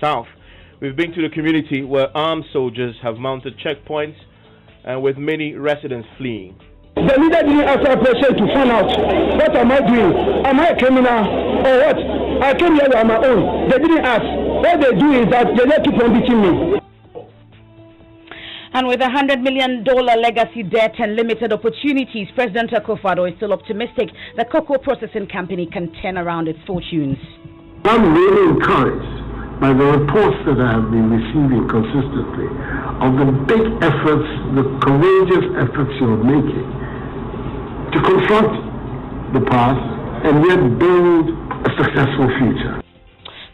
South. We've been to the community where armed soldiers have mounted checkpoints and with many residents fleeing. The leader didn't ask our president to find out what am I doing? Am I a criminal or what? I came here on my own. They didn't ask. What they do is that they keep on beating me. And with $100 million legacy debt and limited opportunities, President Akufo-Addo is still optimistic the cocoa processing company can turn around its fortunes. I'm really encouraged by the reports that I have been receiving consistently of the big efforts, the courageous efforts you're making to confront the past and yet build a successful future.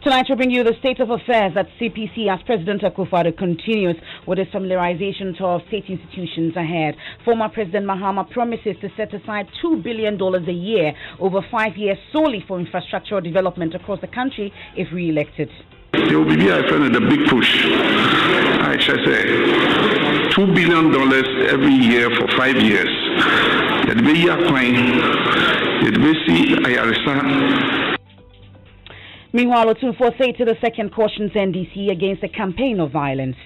Tonight we bring you the state of affairs at CPC as President Akufo-Addo continues with his familiarization tour of state institutions ahead. Former President Mahama promises to set aside $2 billion a year over 5 years solely for infrastructural development across the country if re-elected. There will be a big push. I shall say $2 billion every year for 5 years. Meanwhile, Otunfo say to the second cautions NDC against a campaign of violence.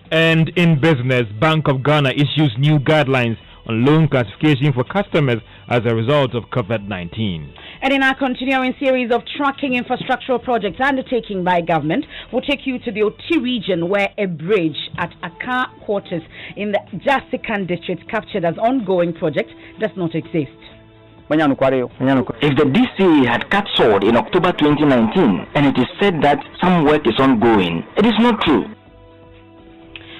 And in business, Bank of Ghana issues new guidelines on loan classification for customers as a result of COVID-19. And in our continuing series of tracking infrastructural projects undertaken by government, we'll take you to the Oti region where a bridge at Aka quarters in the Jasikan district captured as ongoing project does not exist. If the DCA had cut short in October 2019 and it is said that some work is ongoing, it is not true.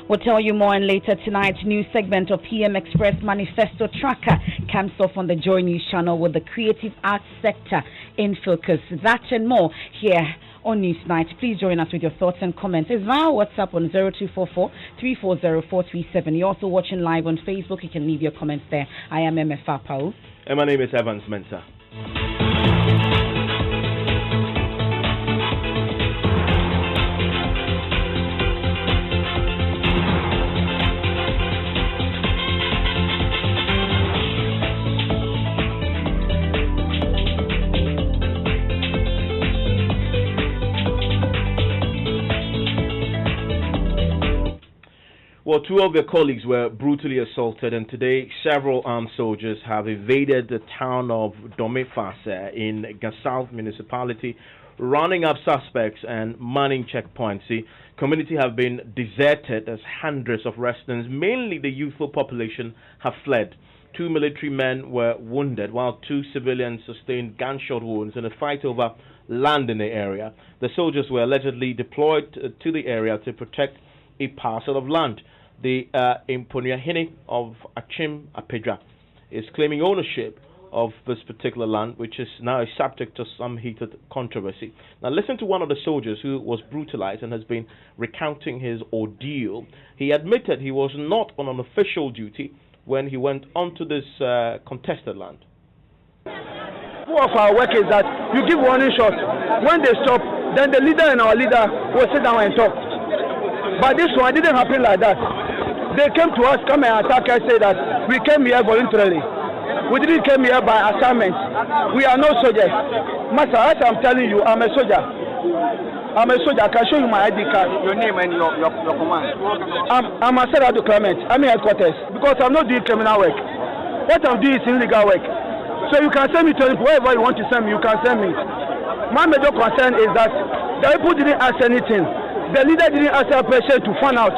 We'll tell you more in later tonight's news segment of PM Express Manifesto Tracker comes off on the Joy News channel with the creative arts sector in focus. That and more here on Newsnight. Please join us with your thoughts and comments. It's via WhatsApp on 0244-340-437. You're also watching live on Facebook. You can leave your comments there. I am Emefa Apawu. And my name is Mensah. Well, two of their colleagues were brutally assaulted, and today several armed soldiers have evaded the town of Domefase in Gasouth municipality, rounding up suspects and manning checkpoints. The community have been deserted as hundreds of residents, mainly the youthful population, have fled. 2 military men were wounded, while 2 civilians sustained gunshot wounds in a fight over land in the area. The soldiers were allegedly deployed to the area to protect a parcel of land. The Imponiahini of Achim Apedra is claiming ownership of this particular land, which is now subject to some heated controversy. Now listen to one of the soldiers who was brutalized and has been recounting his ordeal. He admitted he was not on an official duty when he went onto this contested land. Part of our work is that you give warning shots. When they stop, then the leader and our leader will sit down and talk. But this one didn't happen like that. They came to us, come and attack us, say that we came here voluntarily. We didn't come here by assignment. We are no soldiers. Master, as I'm telling you, I'm a soldier. I'm a soldier. I can show you my ID card. Your name and your command. I'm a Serado Clement. I'm in headquarters because I'm not doing criminal work. What I'm doing is illegal work. So you can send me to wherever you want to send me, you can send me. My major concern is that the people didn't ask anything. The leader didn't ask our president to find out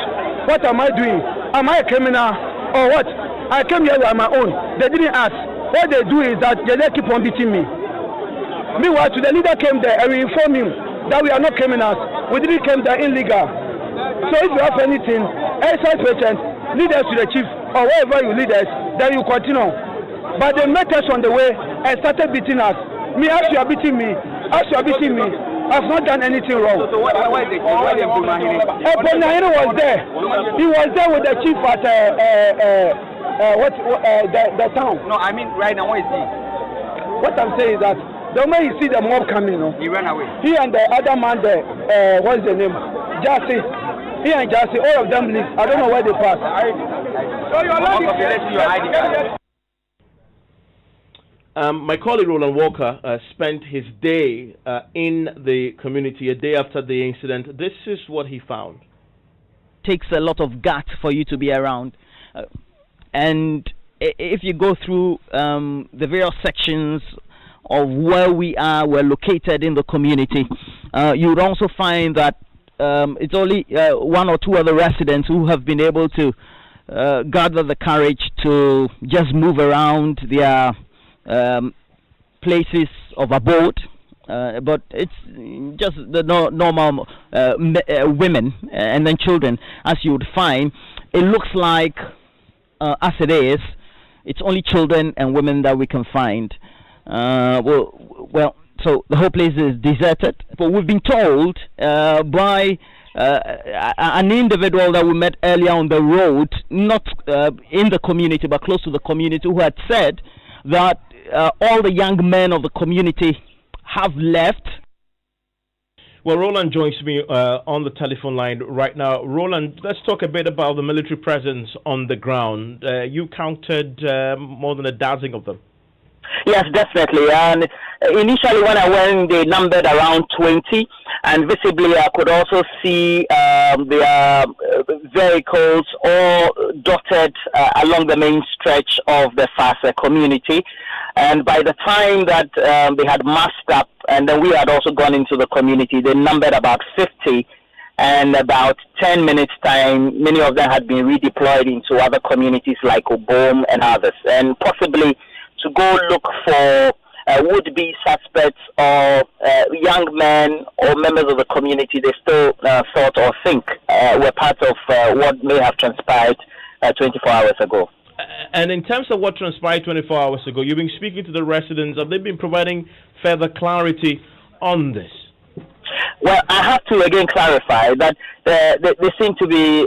what am I doing. Am I a criminal or what? I came here on my own. They didn't ask. What they do is that they keep on beating me. Meanwhile, the leader came there and we informed him that we are not criminals. We didn't come there illegal. So if you have anything, exercise patience, lead us to the chief or wherever you lead us, then you continue. But they met us on the way and started beating us. Me, as you are beating me, I've not done anything wrong. So why is it? Why the Bonahino was there. He was there with the chief at the town. No, I mean right now, where is he? What I'm saying is that the moment you see the mob coming, he ran away. He and the other man there, what's the name? Jassy. He and Jassy, all of them leave. I don't know where they passed. My colleague Roland Walker spent his day in the community a day after the incident. This is what he found. Takes a lot of guts for you to be around, and if you go through the various sections of where we're located in the community, you would also find that it's only one or two other residents who have been able to gather the courage to just move around their places of abode, but it's just the normal women and then children, as you would find. It looks like, as it is, it's only children and women that we can find. So the whole place is deserted. But we've been told by an individual that we met earlier on the road, not in the community but close to the community, who had said that all the young men of the community have left. Well, Roland joins me on the telephone line right now. Roland, let's talk a bit about the military presence on the ground. You counted more than a dozen of them. Yes, definitely. And initially when I went, they numbered around 20. And visibly, I could also see their vehicles all dotted along the main stretch of the FASA community. And by the time that they had masked up, and then we had also gone into the community, they numbered about 50. And about 10 minutes time, many of them had been redeployed into other communities like Obom and others. And possibly to go look for would-be suspects or young men or members of the community they still thought or think were part of what may have transpired 24 hours ago. And in terms of what transpired 24 hours ago, you've been speaking to the residents. Have they been providing further clarity on this? Well, I have to again clarify that they seem to be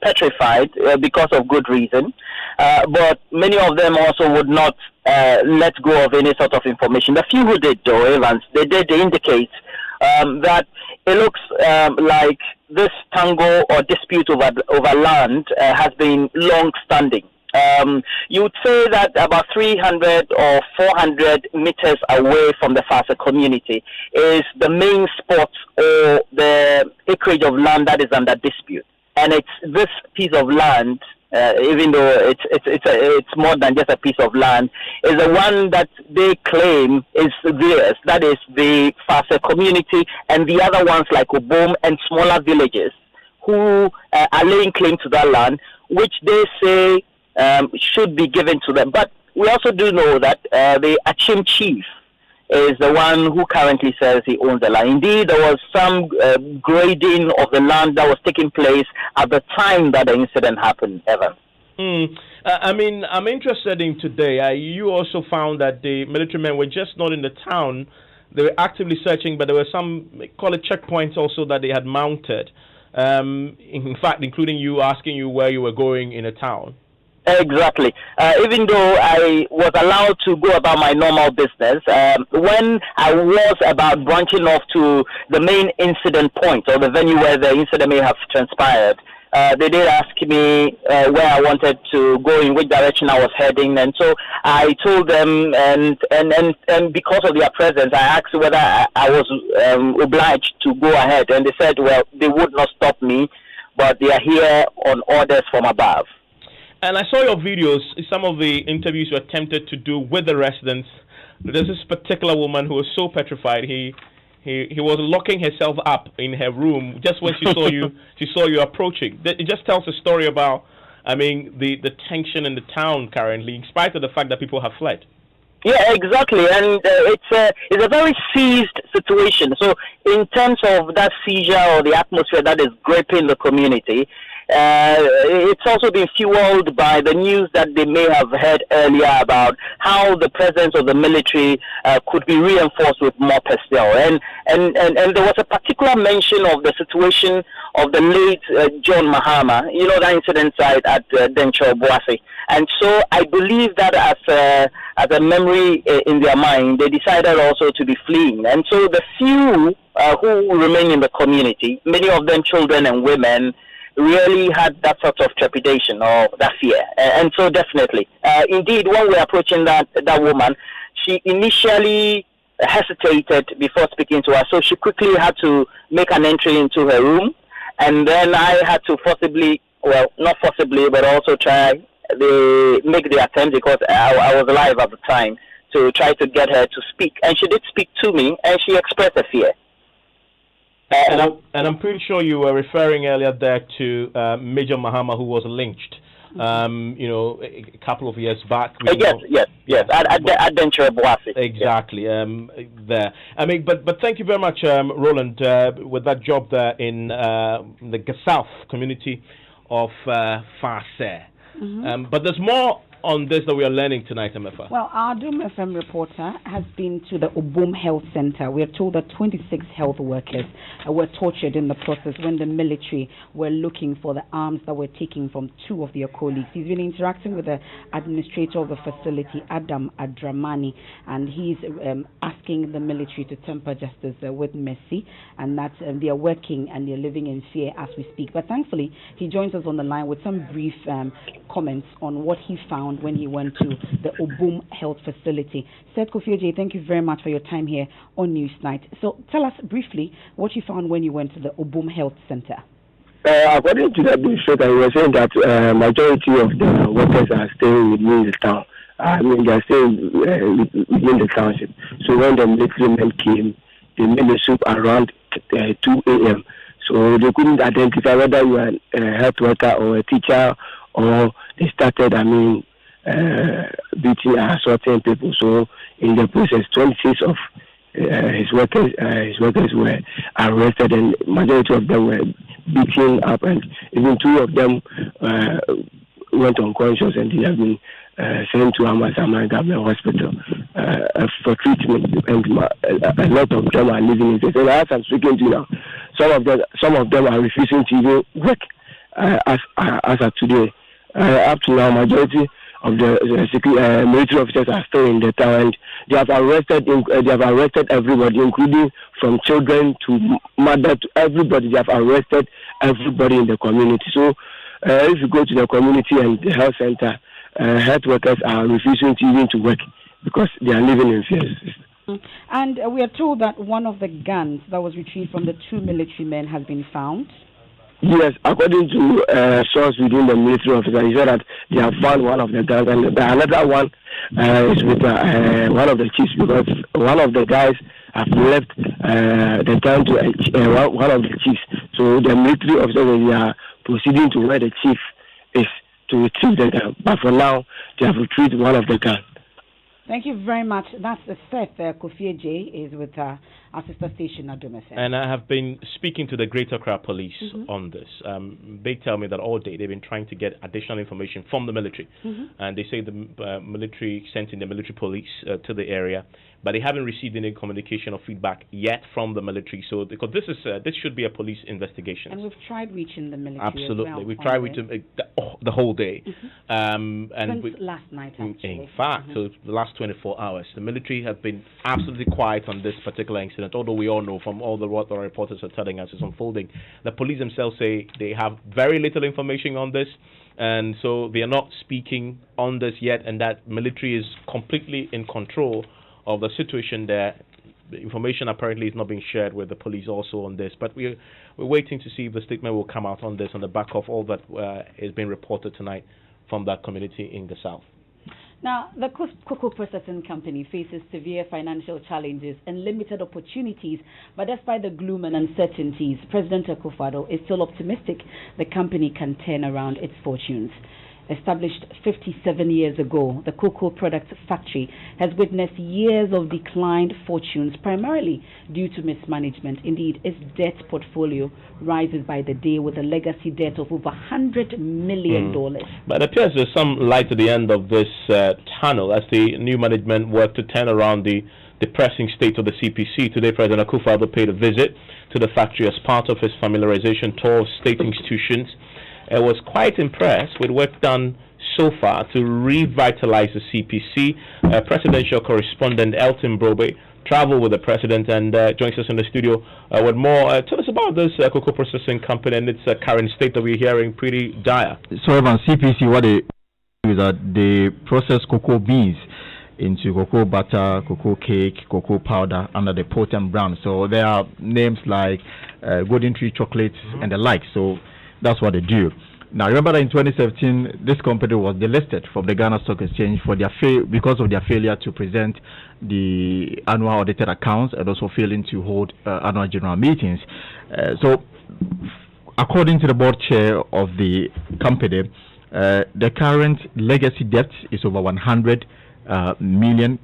petrified because of good reason, but many of them also would not let go of any sort of information. The few who did, though, Evans, they did indicate that it looks like this tango or dispute over land has been long-standing. You would say that about 300 or 400 meters away from the FASA community is the main spot or the acreage of land that is under dispute. And it's this piece of land, even though it's more than just a piece of land, is the one that they claim is theirs. That is the FASA community and the other ones like Obom and smaller villages who are laying claim to that land, which they say should be given to them. But we also do know that the Achim chief is the one who currently says he owns the land. Indeed, there was some grading of the land that was taking place at the time that the incident happened, Evan. I mean, I'm interested in today. You also found that the military men were just not in the town. They were actively searching, but there were some, call it checkpoints also, that they had mounted. In fact, including you, asking you where you were going in a town. Exactly. Even though I was allowed to go about my normal business, when I was about branching off to the main incident point or the venue where the incident may have transpired, they did ask me where I wanted to go, in which direction I was heading, and so I told them, and because of their presence, I asked whether I was obliged to go ahead, and they said, well, they would not stop me, but they are here on orders from above. And I saw your videos, some of the interviews you attempted to do with the residents. There's this particular woman who was so petrified. He was locking herself up in her room just when she saw you. She saw you approaching. It just tells a story about, I mean, the tension in the town currently, in spite of the fact that people have fled. Yeah, exactly, and it's a very seized situation. So, in terms of that seizure or the atmosphere that is gripping the community, it's also been fueled by the news that they may have heard earlier about how the presence of the military could be reinforced with more personnel. And there was a particular mention of the situation of the late John Mahama, you know, that incident site at Dencho Boase. And so I believe that as a memory in their mind, they decided also to be fleeing. And so the few who remain in the community, many of them children and women, really had that sort of trepidation or that fear. And so definitely, indeed, when we were approaching that woman, she initially hesitated before speaking to us, so she quickly had to make an entry into her room, and then I had to not forcibly, but also make the attempt, because I was alive at the time, to try to get her to speak, and she did speak to me, and she expressed a fear. And I'm pretty sure you were referring earlier there to Major Mahama, who was lynched. A couple of years back. Yes. At Denture Boise. Exactly. There. I mean, but thank you very much, Roland, with that job there in the South community of Farse. But there's more on this that we are learning tonight, Emefa. Well, our Doom FM reporter has been to the Obum Health Center. We are told that 26 health workers were tortured in the process when the military were looking for the arms that were taken from two of their colleagues. He's been interacting with the administrator of the facility, Adam Adramani, and he's asking the military to temper justice with mercy, and that they are working and they're living in fear as we speak. But thankfully, he joins us on the line with some brief comments on what he found when he went to the Obum Health Facility. Seth Kofi, thank you very much for your time here on Newsnight. So tell us briefly what you found when you went to the Obum Health Center. According to the administrator, he was saying that majority of the workers are staying within the town. I mean, they are staying within the township. So when the military men came, they made the soup around 2 a.m. So they couldn't identify whether you are a health worker or a teacher, or they started, beating and assaulting people. So in the process, 26 of his workers were arrested, and majority of them were beaten up, and even 2 of them went unconscious, and they have been sent to Amasaman Government Hospital for treatment, and a lot of them are living in this. And as I'm speaking to you now, some of them are refusing to even work as of today. Up to now, majority of the military officers are still in the town, and they have arrested everybody, including from children to mother to everybody. They have arrested everybody in the community. So if you go to the community and the health center, health workers are refusing to even to work because they are living in fear. And we are told that one of the guns that was retrieved from the 2 military men has been found. Yes, according to a source within the military officer, he said that they have found one of the guns, and another one is with one of the chiefs, because one of the guys have left the gun to one of the chiefs. So the military officers are proceeding to where the chief is to retrieve the gun. But for now, they have retrieved one of the guns. Thank you very much. That's the Seth Kofi is with our sister station at Doom FM. And I have been speaking to the Greater Accra Police on this. They tell me that all day they've been trying to get additional information from the military. And they say the military sent in the military police to the area, but they haven't received any communication or feedback yet from the military. So because this should be a police investigation. And we've tried reaching the military. Absolutely, as well, we've tried reaching the whole day. And since last night, actually. In fact, so the last 24 hours, the military have been absolutely quiet on this particular incident. Although we all know from all what the reporters are telling us is unfolding, the police themselves say they have very little information on this, and so they are not speaking on this yet, and that military is completely in control of the situation there. The information apparently is not being shared with the police also on this, but we're waiting to see if the statement will come out on this on the back of all that is being reported tonight from that community in the south. Now, the cocoa processing company faces severe financial challenges and limited opportunities, but despite the gloom and uncertainties, President Akufo-Addo is still optimistic the company can turn around its fortunes. Established 57 years ago, the cocoa products factory has witnessed years of declined fortunes, primarily due to mismanagement. Indeed, its debt portfolio rises by the day, with a legacy debt of over $100 million. But it appears there's some light at the end of this tunnel as the new management work to turn around the depressing state of the CPC. Today, President Akufo-Addo paid a visit to the factory as part of his familiarization tour of state institutions. I was quite impressed with work done so far to revitalize the CPC. Presidential correspondent Elton Brobe travel with the president and joins us in the studio with more. Tell us about this cocoa processing company and its current state that we're hearing pretty dire. So, Evan, CPC, what they do is that they process cocoa beans into cocoa butter, cocoa cake, cocoa powder under the potent brand. So there are names like Golden Tree Chocolates and the like. So that's what they do. Now remember that in 2017, this company was delisted from the Ghana Stock Exchange for their because of their failure to present the annual audited accounts and also failing to hold annual general meetings. So according to the board chair of the company, the current legacy debt is over $100 million.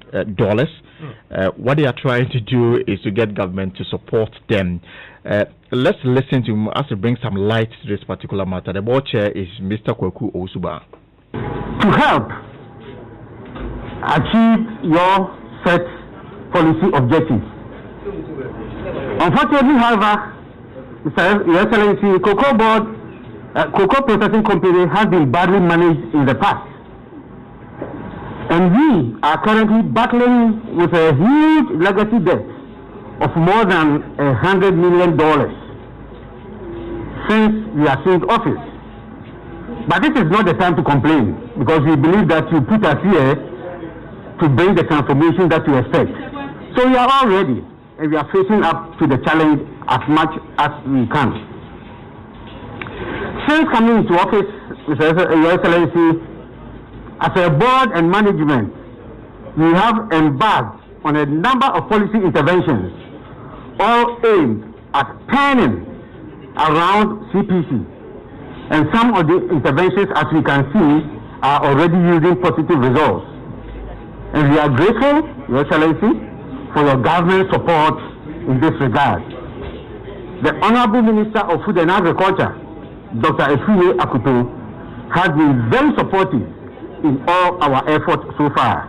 What they are trying to do is to get government to support them. Let's listen to him as he brings some light to this particular matter. The board chair is Mr. Kwaku Osuba. To help achieve your set policy objectives. Unfortunately, however, Your Excellency, Cocoa Processing Company has been badly managed in the past. And we are currently battling with a huge legacy debt of more than $100 million since we assumed office. But this is not the time to complain, because we believe that you put us here to bring the transformation that you expect. So we are all ready, and we are facing up to the challenge as much as we can. Since coming into office, Your Excellency, as a board and management, we have embarked on a number of policy interventions, all aimed at turning around CPC. And some of the interventions, as we can see, are already yielding positive results. And we are grateful, Your Excellency, for your government support in this regard. The Honorable Minister of Food and Agriculture, Dr. Efune Akuto, has been very supportive in all our efforts so far.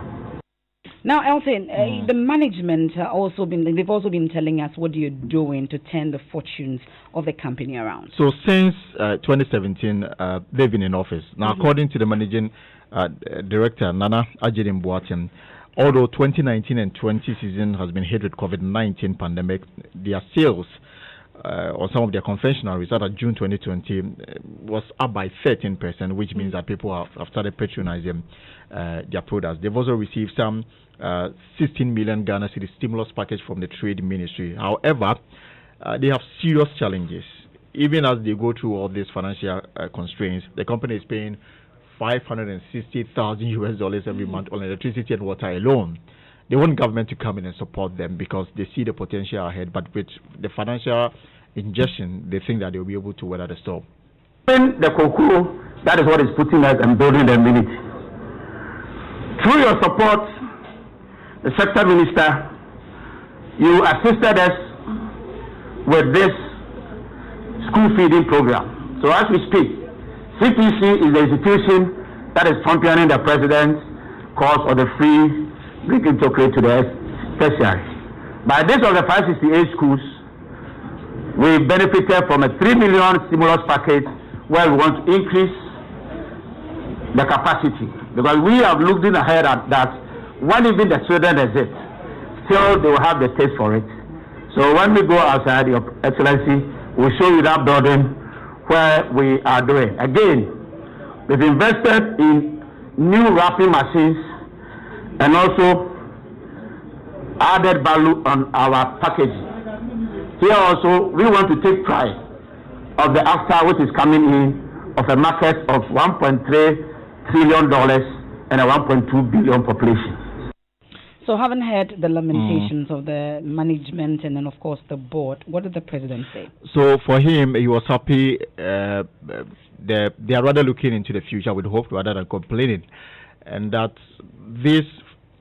Now, Elton, the management they've also been telling us what you're doing to turn the fortunes of the company around. So since 2017, they've been in office. Now, according to the managing director, Nana Ajirim Boatem, although 2019 and 20 season has been hit with COVID-19 pandemic, their sales on some of their confectioneries out of June 2020 was up by 13%, which means that people have started patronizing their products. They've also received some 16 million Ghana cedi stimulus package from the Trade Ministry. However, they have serious challenges. Even as they go through all these financial constraints, the company is paying $560,000 every month on electricity and water alone. They want government to come in and support them because they see the potential ahead, but with the financial injection, they think that they'll be able to weather the storm. The cocoa, that is what is putting us and building the minute. Through your support, the sector minister, you assisted us with this school feeding program. So as we speak, CPC is the institution that is championing the president's cause of the free drinking chocolate to the tertiary. By this of the 568 schools, we benefited from a $3 million stimulus package where we want to increase the capacity, because we have looked in ahead at that when even the children exist, still they will have the taste for it. So when we go outside, Your Excellency, we'll show you that building where we are doing. Again, we've invested in new wrapping machines and also added value on our packaging. Here also, we want to take pride of the AFTA, which is coming in, of a market of $1.3 trillion and a 1.2 billion population. So having heard the lamentations of the management and then of course the board, what did the president say? So for him, he was happy. They are rather looking into the future with hope rather than complaining. And that this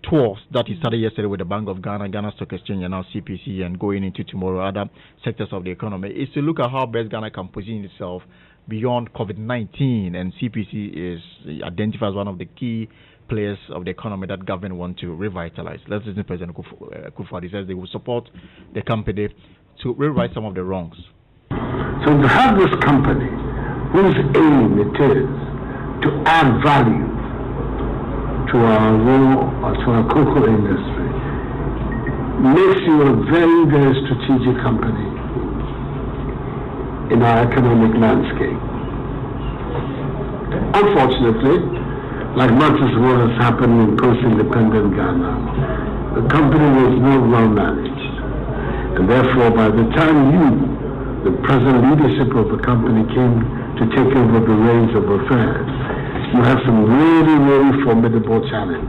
tours that he started yesterday with the Bank of Ghana, Ghana Stock Exchange and now CPC, and going into tomorrow other sectors of the economy, is to look at how best Ghana can position itself beyond COVID-19, and CPC is identified as one of the key players of the economy that government want to revitalize. Let's listen to President Kufuor. He says they will support the company to rewrite some of the wrongs. So to have this company whose aim it is to add value to our raw or to our cocoa industry makes you a very, very strategic company in our economic landscape. Unfortunately, like much as what has happened in post-independent Ghana, the company was not well managed. And therefore, by the time the present leadership of the company, came to take over the reins of affairs, you have some really, really formidable challenges.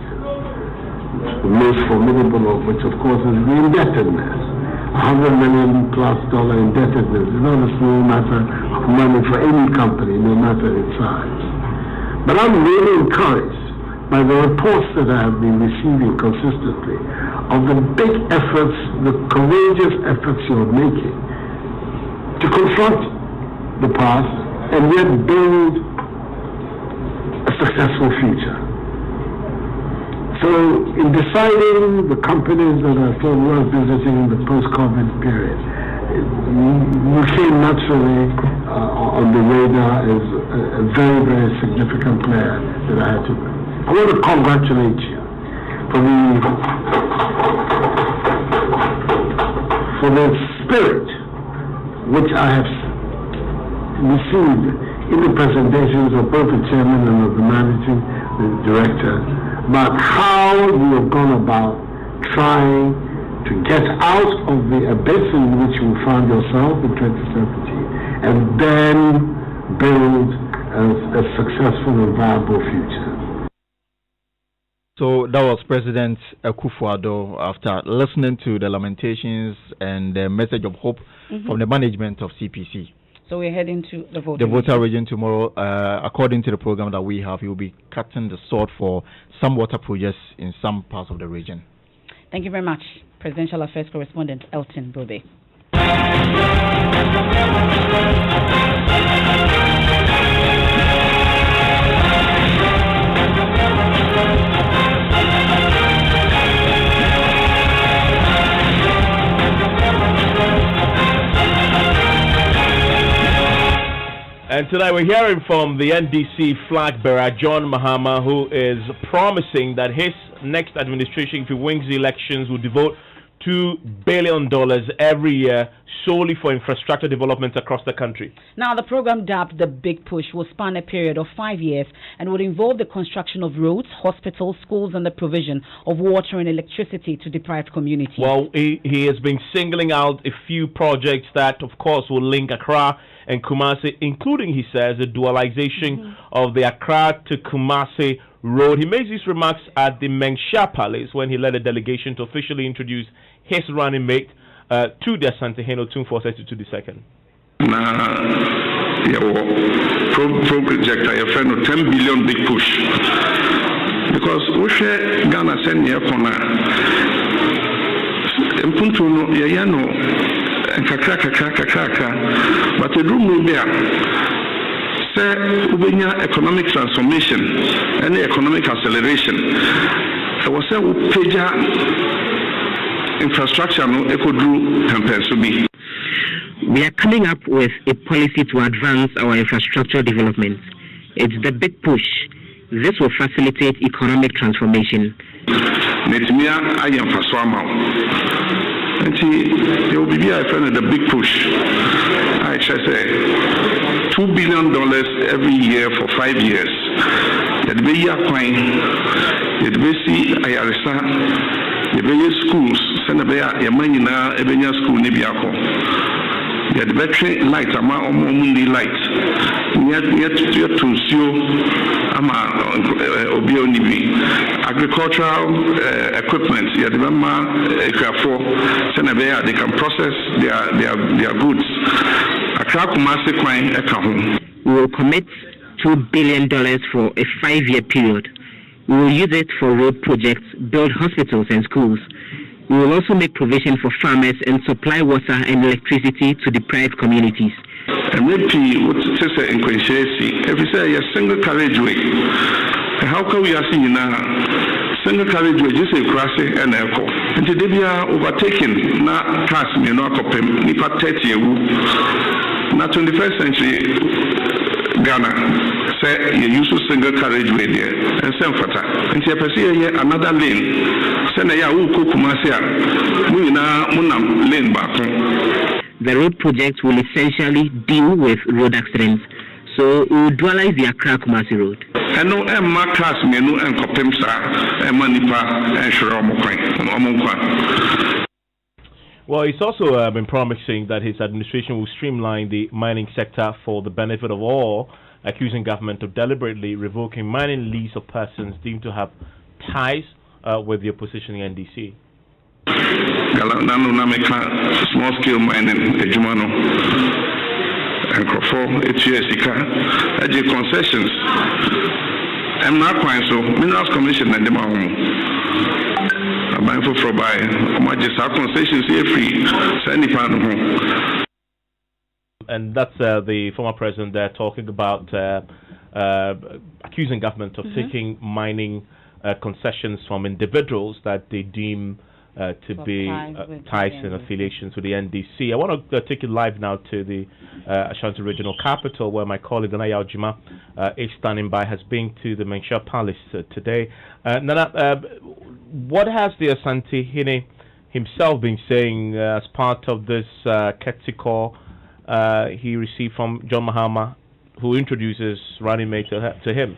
The most formidable of which, of course, is the indebtedness. $100 million+ indebtedness is not a small matter of money for any company, no matter its size. But I'm really encouraged by the reports that I have been receiving consistently of the big efforts, the courageous efforts you're making to confront the past and yet build a successful future. So in deciding the companies that are so worth visiting in the post-COVID period, you came naturally on the radar as a very, very significant player that I had to. I want to congratulate you for the spirit which I have received in the presentations of both the chairman and of the managing director about how you have gone about trying to get out of the abyss in which you found yourself in 2017 and then build a successful and viable future. So that was President Akufo-Addo after listening to the lamentations and the message of hope from the management of CPC. So we're heading to the voter region tomorrow. According to the program that we have, he will be cutting the sword for some water projects in some parts of the region. Thank you very much, Presidential Affairs Correspondent Elton Brobe. And tonight we're hearing from the NDC flag bearer, John Mahama, who is promising that his next administration, if he wins the elections, will devote $2 billion every year solely for infrastructure development across the country. Now, the program dubbed the Big Push will span a period of 5 years and would involve the construction of roads, hospitals, schools, and the provision of water and electricity to deprived communities. Well, he has been singling out a few projects that, of course, will link Accra and Kumasi, including, he says, the dualization of the Accra to Kumasi road. He made these remarks at the Mensah Palace when he led a delegation to officially introduce his running mate to the Asante Heno Tune for 32 the second. Project I have 10 billion big push because Oshe Ghana send here for now. Impuntu no yayano kakaka, but the room will be say ubenya economic transformation and economic acceleration. I was say upeja infrastructure no ekodru tempensubi. We are coming up with a policy to advance our infrastructure development. It's the Big Push. This will facilitate economic transformation. Netimia ayam faswama. And there will be a friend of the Big Push. I shall say $2 billion every year for 5 years. That be your coin, that be see Ayarisa, the be schools, send a bear, your money now, a benya school, Nibiako. The battery light, ama mundi light. Yet to see Obio Nibi. Agricultural equipment, yet send a bear, they can process their goods. We will commit $2 billion for a 5-year period. We will use it for road projects, build hospitals and schools. We will also make provision for farmers and supply water and electricity to deprived communities. And maybe what says in Quincy, if you say a single carriageway, how can we are seeing now? Single carriageway, just a grassy and echo. And today we are overtaken, not cast me, not copy, nipa 30 years. Now 21st century, Ghana say you use single carriageway there and send fata nti e pese another lane say na ya wo Kumasi a mu nyina munam lane back. The road project will essentially deal with road accidents, so it will dualize the Accra Kumasi road. And no Emma class menu and Kopimsa and Manipa and Shiromokwan. Well, it's also been promising that his administration will streamline the mining sector for the benefit of all, accusing government of deliberately revoking mining lease of persons deemed to have ties with the opposition NDC. Small scale mining, Ejumano, and Crofo, Etiesika, Eji concessions. I'm not quite so. Minerals Commission and the I'm mindful for buy. My just concessions here free. Send it. And that's the former president there talking about accusing government of taking mining concessions from individuals that they deem to be ties and affiliations with the NDC. I want to take you live now to the Ashanti Regional Capital, where my colleague Nana Yaujima is standing by, has been to the Mensah Palace today. Nana, what has the Asante Hene himself been saying as part of this courtesy call he received from John Mahama, who introduces running mate to him?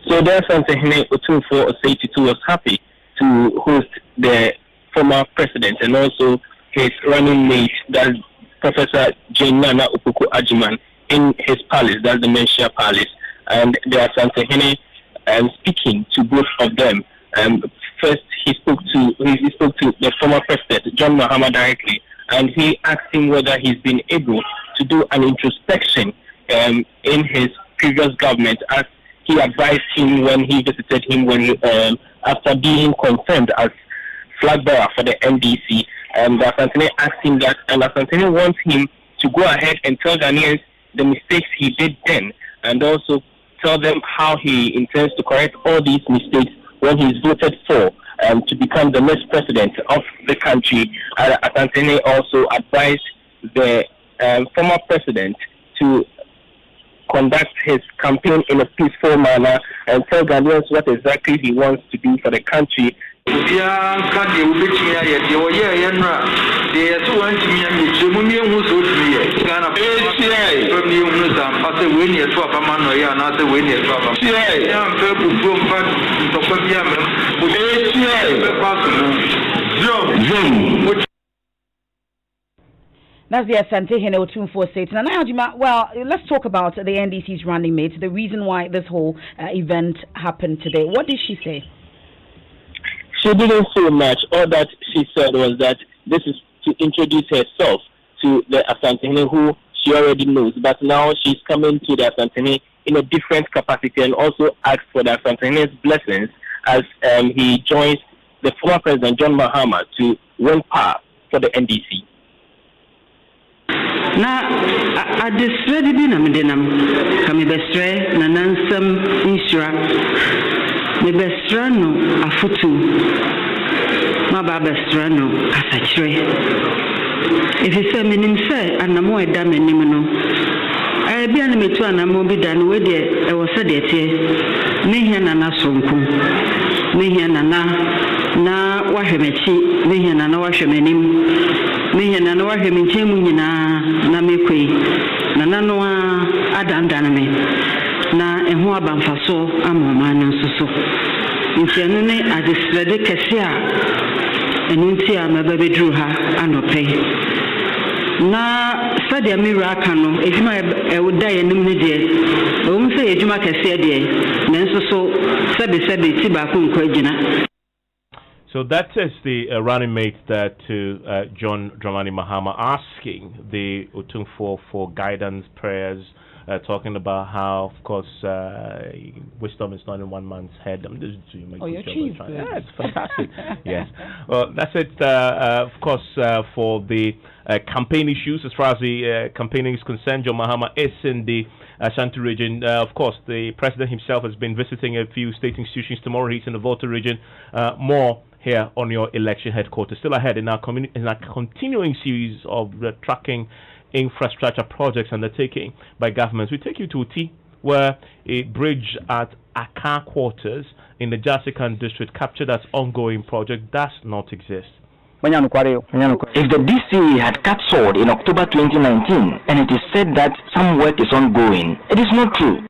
So the Asante Hene Otunfo Osei-Tutu was happy to host the former president and also his running mate, that's Professor Jane Nana Opoku Ajiman, in his palace, that's the Mensah Palace. And the Asante Hene speaking to both of them. First, he spoke to the former president, John Mahama, directly, and he asked him whether he's been able to do an introspection in his previous government, as he advised him when he visited him after being confirmed as flag bearer for the NDC. Asante asked him that, and Asante wants him to go ahead and tell Ghanaians the mistakes he did then, and also tell them how he intends to correct all these mistakes when he's voted for to become the next president of the country. Asante also advised the former president to conduct his campaign in a peaceful manner and tell Ghanaians what exactly he wants to do for the country. That's the Asante Hene Otunfo State. Well, let's talk about the NDC's running mate, the reason why this whole event happened today. What did she say? She didn't say much. All that she said was that this is to introduce herself to the Asante Hene, who she already knows. But now she's coming to the Asante Hene in a different capacity, and also asked for the Asante Hene's blessings as he joins the former president, John Mahama, to win power for the NDC. Na adesre di bi na medenam kame besre na nansam insura me besre no afutu ma ba besre no asachire if say menim say anamo eda menim no bia na metu anamo bi da no we de e wo se de tie ne hia na na sonko ne hia na wahwemechi ne hia na wahwemenim me na no wahwe me nchemu nyina na mekwe na nano adandana me na eho abamfaso amoma na nsoso nchenu ne adesrede kese a enunti a mababedru ha anope na sadia mira aka no ejuma ewuda yenim ne de o mse ejuma kese de na nsoso sebe ti ba ko nkwa. So that is the running mate that to John Dramani Mahama, asking the Otunfo for guidance, prayers, talking about how, of course, wisdom is not in one man's head. I'm just doing my your chief. Yeah, it's fantastic. Yes. Well, that's it, of course, for the campaign issues. As far as the campaigning is concerned, John Mahama is in the Ashanti region. Of course, the president himself has been visiting a few state institutions. Tomorrow he's in the Volta region. More here on your election headquarters. Still ahead in our continuing series of tracking infrastructure projects undertaken by governments. We take you to Uti, where a bridge at Aka Quarters in the Jasikan district captured as ongoing project does not exist. If the DCE had cut short in October 2019 and it is said that some work is ongoing, it is not true.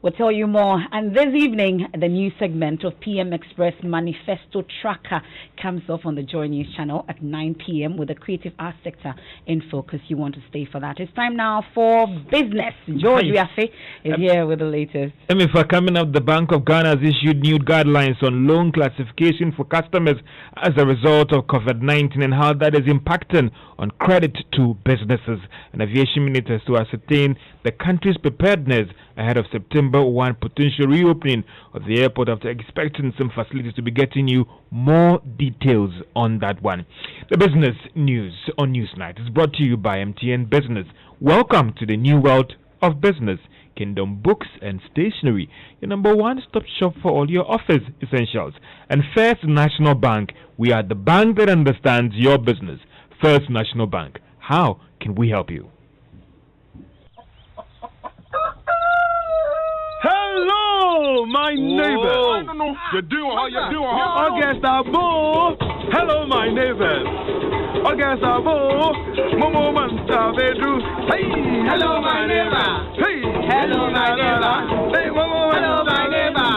We'll tell you more. And this evening, the new segment of PM Express Manifesto Tracker comes off on the Joy News channel at 9 p.m. with the creative arts sector in focus. You want to stay for that. It's time now for business. George Wiafe is here with the latest. Emefa, coming up, the Bank of Ghana has issued new guidelines on loan classification for customers as a result of COVID-19 and how that is impacting on credit to businesses. And aviation ministers to ascertain the country's preparedness ahead of September 1 potential reopening of the airport after expecting some facilities to be getting you more details on that one. The business news on Newsnight is brought to you by MTN Business. Welcome to the new world of business. Kingdom Books and Stationery, your number one-stop shop for all your office essentials. And First National Bank, we are the bank that understands your business. First National Bank, how can we help you? Hello, my neighbors. You doing? How you doing? Augusta Bo. Hello, my neighbors. Augusta Bo. Momo Manta Vedru. Hey, hello, my neighbor. Hey, hello, my neighbor. Hey, Momo. Hello, my neighbor.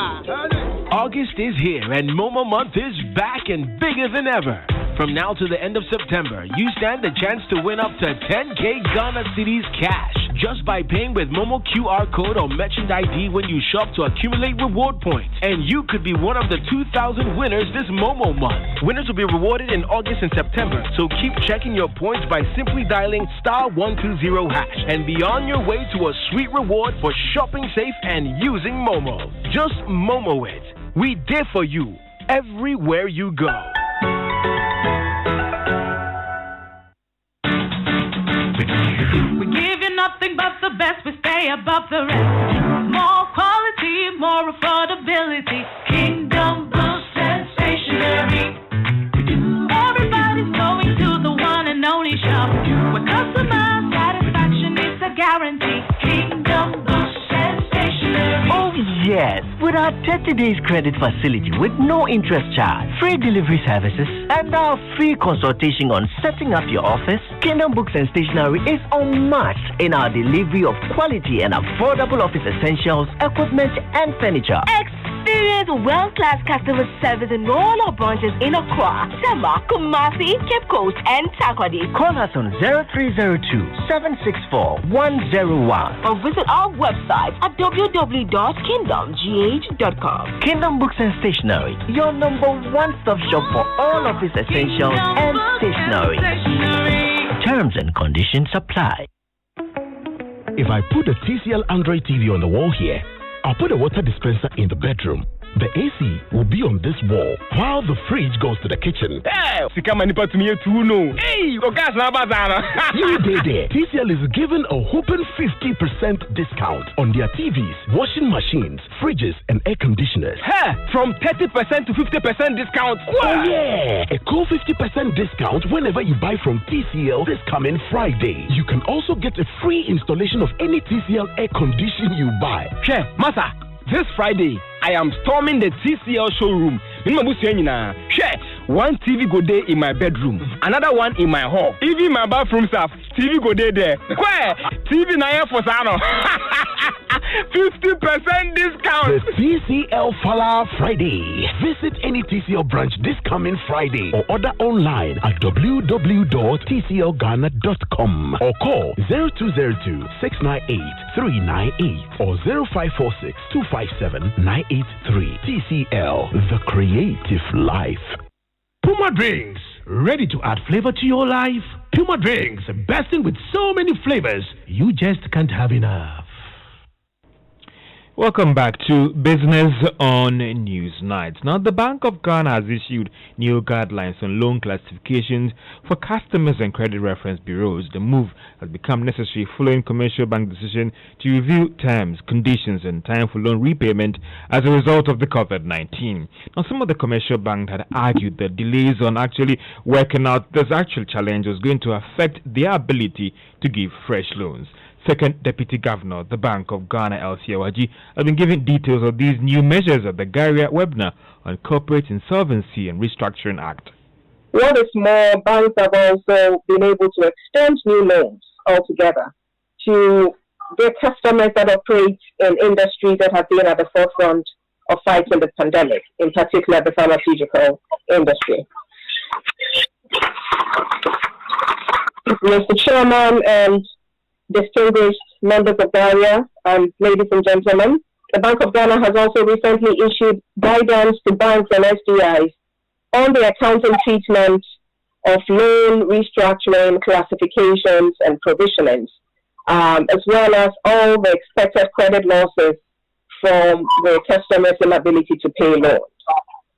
August is here and Momo Month is back and bigger than ever. From now to the end of September, you stand a chance to win up to 10K Ghana Cedis cash just by paying with Momo QR code or merchant ID when you shop to accumulate reward points. And you could be one of the 2,000 winners this Momo month. Winners will be rewarded in August and September, so keep checking your points by simply dialing *120# and be on your way to a sweet reward for shopping safe and using Momo. Just Momo it. We did for you everywhere you go. We give you nothing but the best, we stay above the rest. More quality, more affordability. Kingdom Books and Stationery. Everybody's going to the one and only shop where customer satisfaction is a guarantee. Kingdom Books and Stationery. Oh yes, with our 30 days credit facility with no interest charge, free delivery services, and our free consultation on setting up your office, Kingdom Books and Stationery is unmatched in our delivery of quality and affordable office essentials, equipment, and furniture. Experience world-class customer service in all our branches in Accra, Tema, Kumasi, Cape Coast, and Takoradi. Call us on 0302-764-101 or visit our website at www.kingdomgh.com. Kingdom Books and Stationery, your number one-stop shop for all office essentials and stationery. Terms and conditions apply. If I put a TCL Android TV on the wall here, I'll put a water dispenser in the bedroom. The AC will be on this wall while the fridge goes to the kitchen. Hey, you there. TCL is giving a whopping 50% discount on their TVs, washing machines, fridges, and air conditioners. Hey, from 30% to 50% discount. What? Oh yeah, a cool 50% discount whenever you buy from TCL this coming Friday. You can also get a free installation of any TCL air condition you buy. Che, Masa, this Friday, I am storming the TCL showroom. One TV go there in my bedroom, another one in my hall. Even my bathroom staff, TV go there. Where? TV na for Sano. 50% discount. The TCL Fala Friday. Visit any TCL branch this coming Friday or order online at www.tclghana.com or call 0202-698-398 or 0546-257-983. TCL, the creative life. Puma Drinks, ready to add flavor to your life? Puma Drinks, bursting with so many flavors, you just can't have enough. Welcome back to Business on Newsnight. Now, the Bank of Ghana has issued new guidelines on loan classifications for customers and credit reference bureaus. The move has become necessary following Commercial Bank decision to review terms, conditions, and time for loan repayment as a result of the COVID-19. Now, some of the commercial banks had argued that delays on actually working out this actual challenge was going to affect their ability to give fresh loans. Second Deputy Governor of the Bank of Ghana, Mensah Emefa Apawu, has been giving details of these new measures at the Garia webinar on Corporate Insolvency and Restructuring Act. What is more, banks have also been able to extend new loans altogether to their customers that operate in industries that have been at the forefront of fighting the pandemic, in particular the pharmaceutical industry. Mr. Chairman and distinguished members of Garia and ladies and gentlemen, the Bank of Ghana has also recently issued guidance to banks and SDIs on the accounting treatment of loan restructuring, classifications, and provisionings, as well as all the expected credit losses from the customer's inability to pay loans.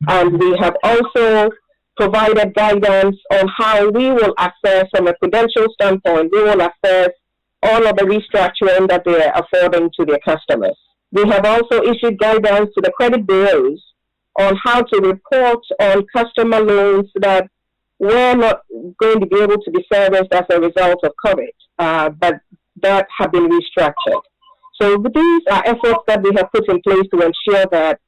And we have also provided guidance on how we will assess, from a prudential standpoint, we will assess all of the restructuring that they are affording to their customers. We have also issued guidance to the credit bureaus on how to report on customer loans that were not going to be able to be serviced as a result of COVID, but that have been restructured. So these are efforts that we have put in place to ensure that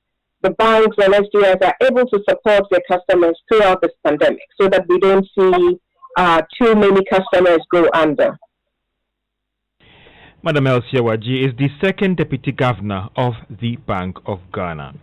the banks and SDIs are able to support their customers throughout this pandemic so that we don't see too many customers go under. Madam Mensah Emefa Apawu is the second Deputy Governor of the Bank of Ghana.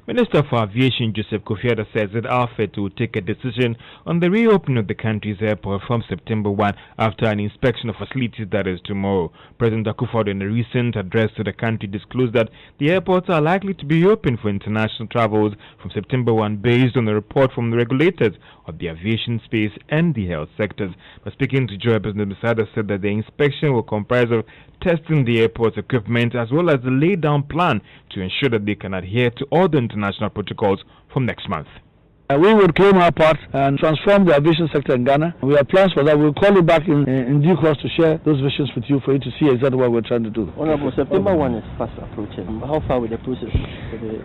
Minister for Aviation Joseph Kofiada says that AFET will take a decision on the reopening of the country's airport from September 1 after an inspection of facilities that is tomorrow. President Akufo-Addo, in a recent address to the country, disclosed that the airports are likely to be open for international travels from September 1 based on the report from the regulators of the aviation space and the health sectors. But speaking to Joy Business, Mr. Addo said that the inspection will comprise of testing the airport's equipment as well as the lay-down plan to ensure that they can adhere to all the international protocols from next month. We will claim our part and transform the aviation sector in Ghana. We have plans for that. We'll call you back in due course to share those visions with you for you to see exactly what we're trying to do. Honorable, September 1 is fast approaching. How far with the process?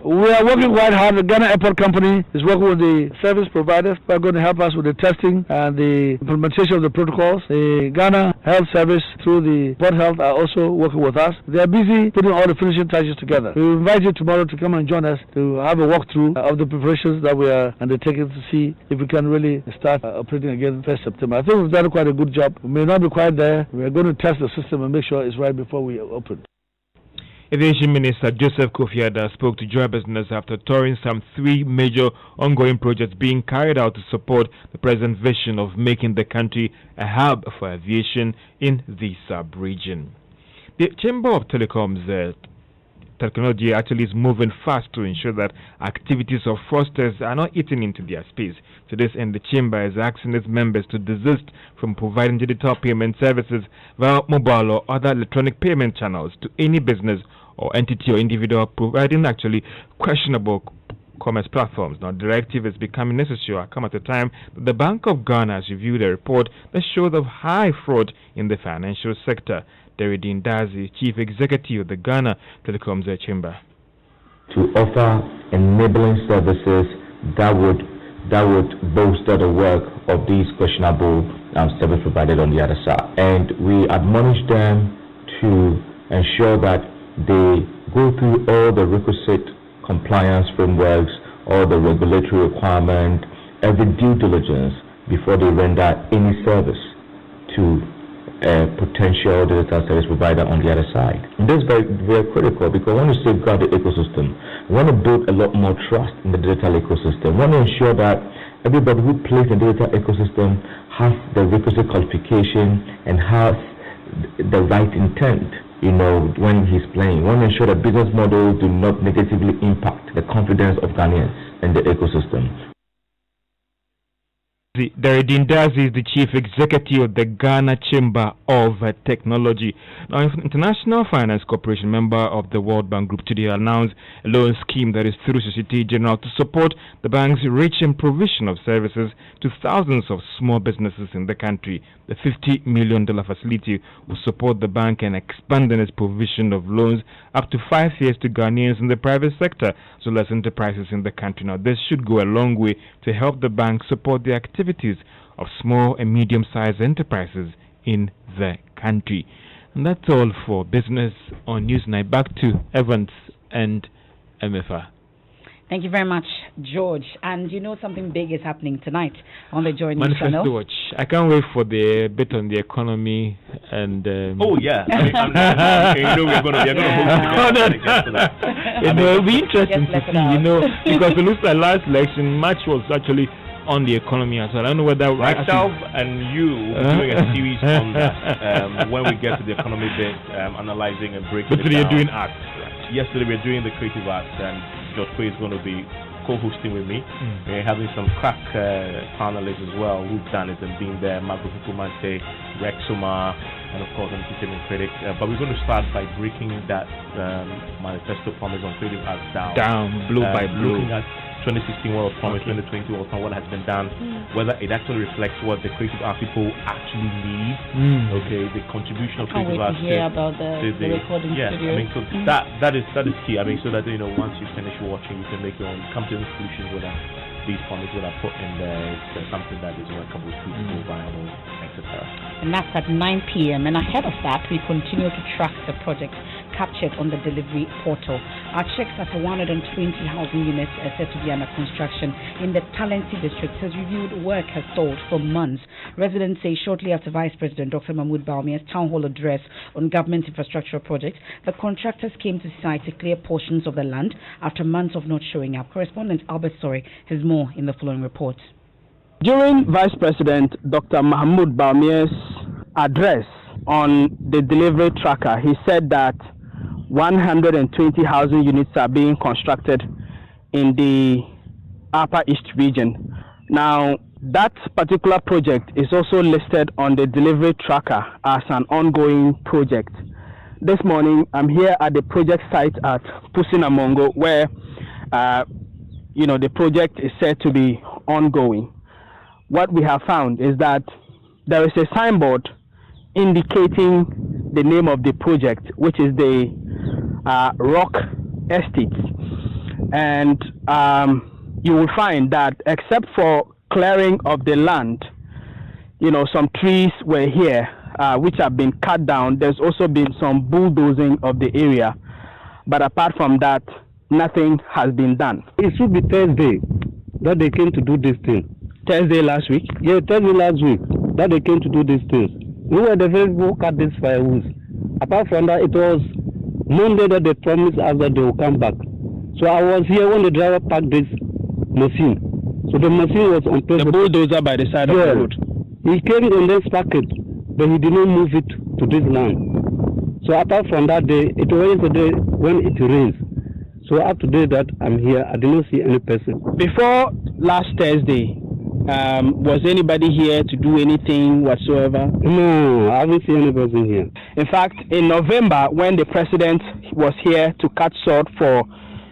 We are working quite hard. The Ghana Airport Company is working with the service providers who are going to help us with the testing and the implementation of the protocols. The Ghana Health Service through the Port Health are also working with us. They are busy putting all the finishing touches together. We invite you tomorrow to come and join us to have a walkthrough of the preparations that we are undertaking to see if we can really start operating again 1st September. I think we've done quite a good job. We may not be quite there. We are going to test the system and make sure it's right before we open. Aviation Minister Joseph Kofiada spoke to Joy Business after touring some 3 major ongoing projects being carried out to support the present vision of making the country a hub for aviation in the sub-region. The Chamber of Telecoms Technology actually is moving fast to ensure that activities of fraudsters are not eaten into their space. To this end, the Chamber is asking its members to desist from providing digital payment services via mobile or other electronic payment channels to any business or entity or individual providing actually questionable commerce platforms. Now, directive is becoming necessary come at a time that the Bank of Ghana has reviewed a report that showed of high fraud in the financial sector. Deridin Dazi, Chief Executive of the Ghana Telecoms Chamber. To offer enabling services that would bolster the work of these questionable service provided on the other side. And we admonish them to ensure that they go through all the requisite compliance frameworks, all the regulatory requirements, every due diligence before they render any service to a potential digital service provider on the other side. And this is very, very critical because we want to safeguard the ecosystem. We want to build a lot more trust in the digital ecosystem. We want to ensure that everybody who plays in the digital ecosystem has the requisite qualification and has the right intent, when he's playing. We want to ensure that business models do not negatively impact the confidence of Ghanaians in the ecosystem. Deredin Dazi is the Chief Executive of the Ghana Chamber of Technology. Now, International Finance Corporation, member of the World Bank Group, today announced a loan scheme that is through Societe Generale to support the bank's reach and provision of services to thousands of small businesses in the country. The $50 million facility will support the bank in expanding its provision of loans up to 5 years to Ghanaians in the private sector, as well as enterprises in the country. Now, this should go a long way to help the bank support the activities of small and medium-sized enterprises in the country. And that's all for Business on Newsnight. Back to Evans and Emefa. Thank you very much, George. And you know something big is happening tonight on the Joy News channel. Watch. I can't wait for the bit on the economy and. Oh yeah, you know we're gonna hold it. It'll be interesting to see, you know, because it looks like last election March was actually on the economy as well. I don't know whether myself and you will be doing a series on that when we get to the economy bit, analyzing and breaking. But today you're doing arts. Yesterday we're doing the creative arts, and George Quay is going to be co-hosting with me. We're having some crack panelists as well who've done it and been there. Marco Fukumante, Rex Suma, and of course entertainment critic. But we're going to start by breaking that manifesto promise on creative arts down blow by blow. Looking at 2016 World Promise, 2020 World Promise, what has been done, whether it actually reflects what the creative art people actually need. Okay, the contribution of creative art. To hear about the recording studio. I mean, so that is key. I mean, so that once you finish watching, you can make your own, come to any conclusions whether these promises that are put in there is something that is workable, feasible, viable, etc. And that's at 9 p.m. And ahead of that, we continue to track the project captured on the delivery portal. Our checks at 120 housing units are said to be under construction in the Talensi district has reviewed work has stalled for months. Residents say shortly after Vice President Dr. Mahmoud Bawumia's town hall address on government infrastructure projects, the contractors came to site to clear portions of the land after months of not showing up. Correspondent Albert Story has more in the following report. During Vice President Dr. Mahmoud Bawumia's address on the delivery tracker, he said that 120 housing units are being constructed in the Upper East region. Now, that particular project is also listed on the delivery tracker as an ongoing project. This morning, I'm here at the project site at Pusinamongo, where the project is said to be ongoing. What we have found is that there is a signboard indicating the name of the project, which is the Rock Estate, and you will find that except for clearing of the land, some trees were here which have been cut down. There's also been some bulldozing of the area, but apart from that, nothing has been done. It should be Thursday that they came to do this thing. Thursday last week? Yeah, Thursday last week that they came to do these things. We were the first who cut these firewoods. Apart from that, it was Monday that they promised us that they will come back. So I was here when the driver parked this machine. So the machine was on place. The bulldozer by the side of the road. He came and then parked it, but he did not move it to this land. So apart from that day, it was yesterday when it rains. So up to date that I'm here, I did not see any person. Before last Thursday, was anybody here to do anything whatsoever? No, I haven't seen any person here. In fact, in November, when the president was here to cut sod for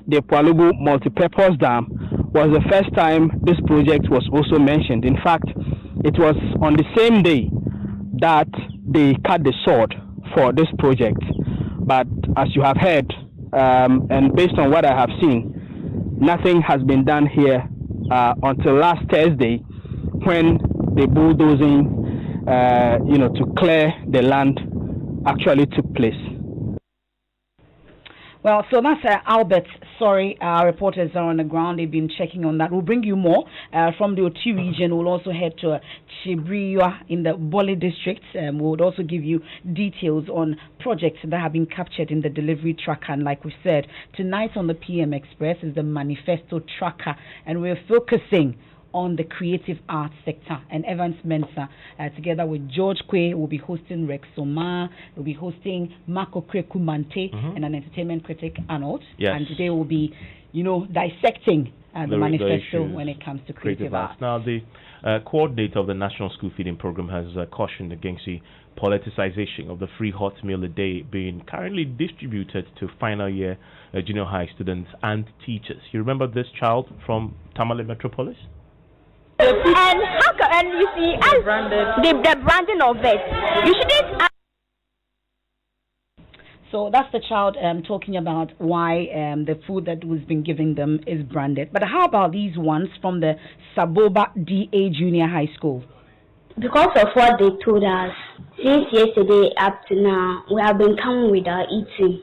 the Pwalugu multipurpose dam, was the first time this project was also mentioned. In fact, it was on the same day that they cut the sod for this project. But as you have heard, and based on what I have seen, nothing has been done here until last Thursday, when the bulldozing, to clear the land actually took place. Well, so that's Albert. Sorry, our reporters are on the ground. They've been checking on that. We'll bring you more from the Oti region. We'll also head to Chibriwa in the Bole district. We'll also give you details on projects that have been captured in the delivery tracker. And like we said, tonight on the PM Express is the manifesto tracker, and we're focusing on the creative arts sector. And Evans Mensah, together with George Quay, will be hosting Rex Soma, will be hosting Marco Krekumante, and an entertainment critic, Arnold. Yes. And today will be, dissecting the manifesto when it comes to creative arts. Now, the coordinator of the National School Feeding Program has cautioned against the politicization of the free hot meal a day being currently distributed to final year junior high students and teachers. You remember this child from Tamale Metropolis? And you see, the branding of it, you shouldn't. So that's the child talking about why the food that was being given them is branded. But how about these ones from the Saboba DA Junior High School? Because of what they told us, since yesterday up to now, we have been coming with our eating.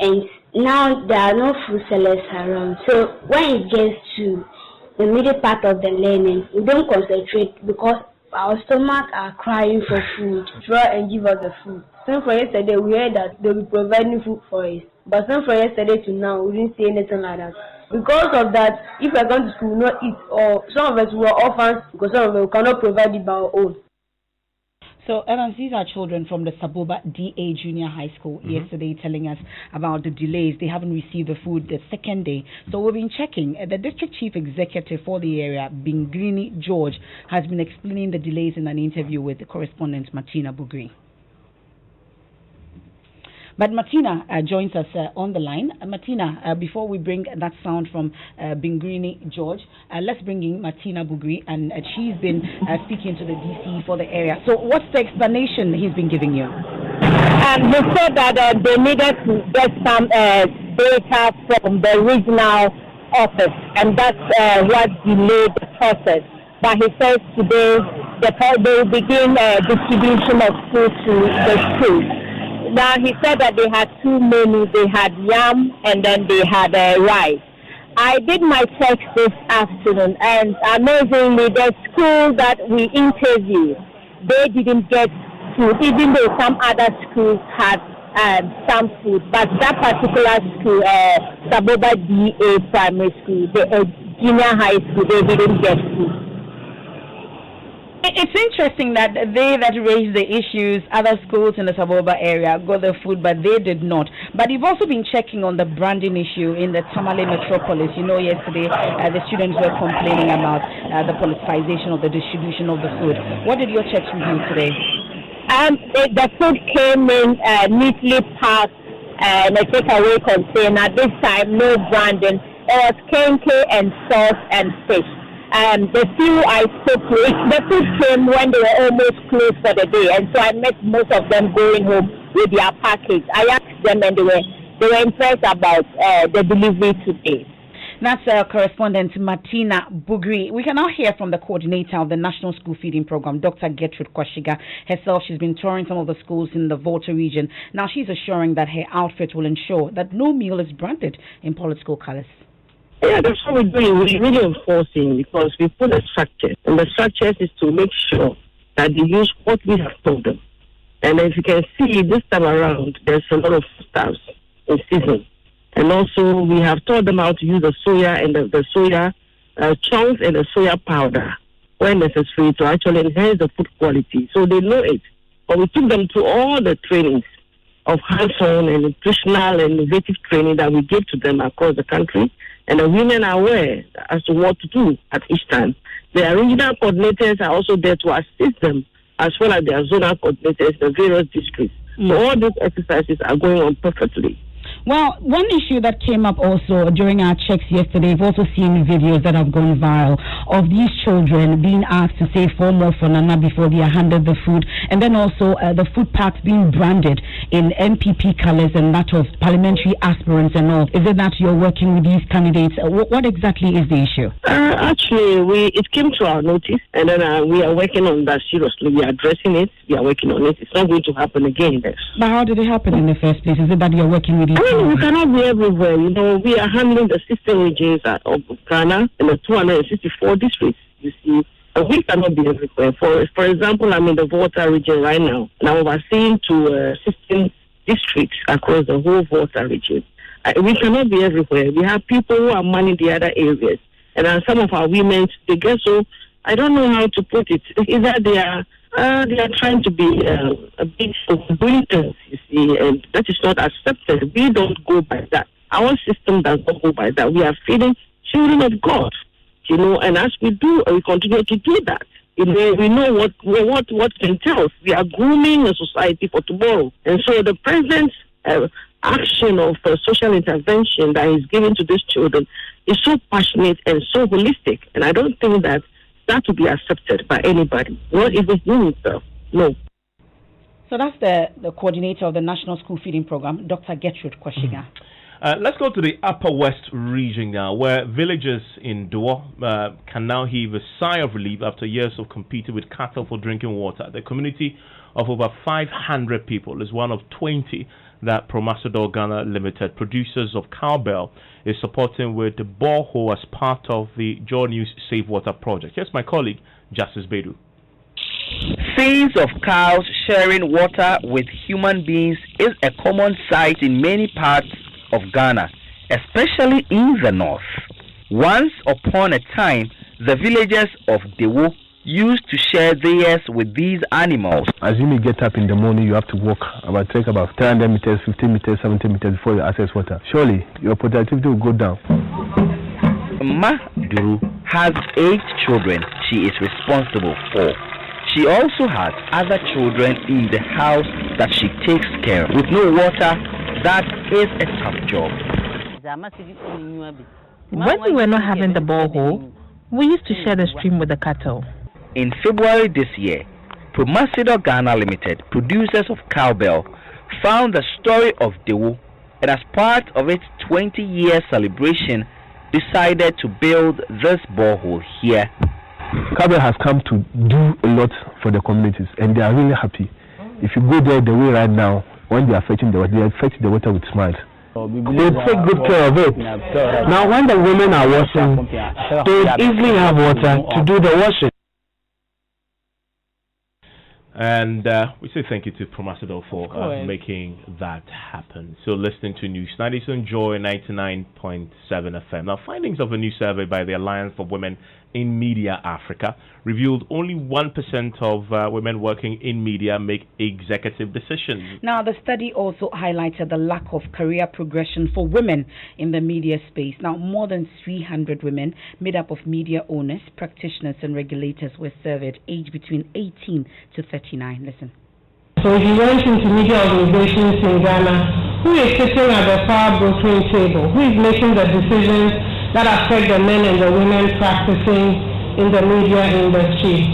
And now there are no food sellers around. So when it gets to the middle part of the learning, we don't concentrate because our stomachs are crying for food. Try and give us the food. Since from yesterday, we heard that they'll be providing food for us. But since from yesterday to now, we didn't see anything like that. Because of that, if we are going to school, we will not eat. Or some of us were orphans because some of us cannot provide it by our own. So, Evans, these are children from the Saboba DA Junior High School yesterday telling us about the delays. They haven't received the food the second day. So we've been checking. The District Chief Executive for the area, Bingrini George, has been explaining the delays in an interview with the correspondent Martina Bugri. But Martina joins us on the line. Martina, before we bring that sound from Bingrini George, let's bring in Martina Bugri, and she's been speaking to the DC for the area. So what's the explanation he's been giving you? He said that they needed to get some data from the regional office, and that's what delayed the process. But he says today they will begin distribution of food to the schools. Now, he said that they had two menus. They had yam and then they had rice. I did my checks this afternoon, and amazingly, the school that we interviewed, they didn't get food, even though some other schools had some food. But that particular school, Saboba DA Primary School, the junior high school, they didn't get food. It's interesting that they that raised the issues, other schools in the Saboba area got the food, but they did not. But you've also been checking on the branding issue in the Tamale Metropolis. You know, yesterday the students were complaining about the politicization of the distribution of the food. What did your checks reveal today? The food came in neatly packed in a takeaway container. This time, no branding. It was kenke and sauce and fish. The few I spoke to, the food came when they were almost closed for the day, and so I met most of them going home with their package. I asked them, and they were impressed about the delivery today. That's correspondent Martina Bugri. We can now hear from the coordinator of the National School Feeding Program, Dr. Gertrude Kwashiga. Herself, she's been touring some of the schools in the Volta region. Now she's assuring that her outfit will ensure that no meal is branded in political colors. Yeah, that's what we're doing. We're really enforcing because we put a structure. And the structure is to make sure that they use what we have told them. And as you can see, this time around, there's a lot of stuff in season. And also, we have taught them how to use the soya and the soya chunks and the soya powder when necessary to actually enhance the food quality. So they know it. But we took them through all the trainings of hands-on and nutritional and innovative training that we give to them across the country. And the women are aware as to what to do at each time. The regional coordinators are also there to assist them, as well as their zonal coordinators in the various districts. So all these exercises are going on perfectly. Well, one issue that came up also during our checks yesterday, we've also seen videos that have gone viral of these children being asked to say 4 more for Nana before they are handed the food, and then also the food packs being branded in MPP colors and that of parliamentary aspirants and all. Is it that you're working with these candidates? What exactly is the issue? Actually, it came to our notice, and then we are working on that seriously. We are addressing it. We are working on it. It's not going to happen again. But how did it happen in the first place? Is it that you're working with these we cannot be everywhere. You know, we are handling the 16 regions of Ghana and the 264 districts, you see. And we cannot be everywhere. For example, I'm in the Volta region right now, and I'm overseeing to 16 districts across the whole Volta region. We cannot be everywhere. We have people who are manning the other areas. And some of our women, they get so, I don't know how to put it. Either they are trying to be a bit overdoing, you see, and that is not accepted. We don't go by that. Our system does not go by that. We are feeding children of God, and as we do, and we continue to do that, we know what entails. We are grooming a society for tomorrow. And so the president's action of social intervention that is given to these children is so passionate and so holistic. And I don't think that will be accepted by anybody, not even him himself. No. So that's the coordinator of the National School Feeding Program, Dr. Gertrude Kwashiga. Let's go to the Upper West region now, where villagers in Duo can now heave a sigh of relief after years of competing with cattle for drinking water. The community of over 500 people is one of 20 that Promasidor Ghana Limited, producers of cowbell, is supporting with the borehole as part of the Joy News Safe Water project. Here's my colleague, Justice Bedu. Scenes of cows sharing water with human beings is a common sight in many parts of Ghana, especially in the north. Once upon a time, the villagers of Dewo used to share theirs with these animals. As you may get up in the morning, you have to walk about 300 meters, 50 meters, 70 meters before you access water. Surely, your productivity will go down. Ma Duru has 8 children she is responsible for. She also has other children in the house that she takes care of. With no water, that is a tough job. When we were not having the borehole, we used to share the stream with the cattle. In February this year, Promasidor Ghana Limited, producers of cowbell, found the story of Dewo, and as part of its 20-year celebration, decided to build this borehole here. Cowbell has come to do a lot for the communities, and they are really happy. If you go there the way right now, when they are fetching the water, they are fetching the water with smiles. They take good care of it. Now, when the women are washing, they would easily have water to do the washing. And we say thank you to Promasidor for making that happen. So listening to News 97 Joy 99.7 FM. Now, findings of a new survey by the Alliance for Women in Media Africa revealed only 1% of women working in media make executive decisions. Now, the study also highlighted the lack of career progression for women in the media space. Now, more than 300 women made up of media owners, practitioners and regulators were surveyed aged between 18 to 39. Listen. So he went into media organizations in Ghana. Who is sitting at the power brokering table? Who is making the decisions that affect the men and the women practicing in the media industry?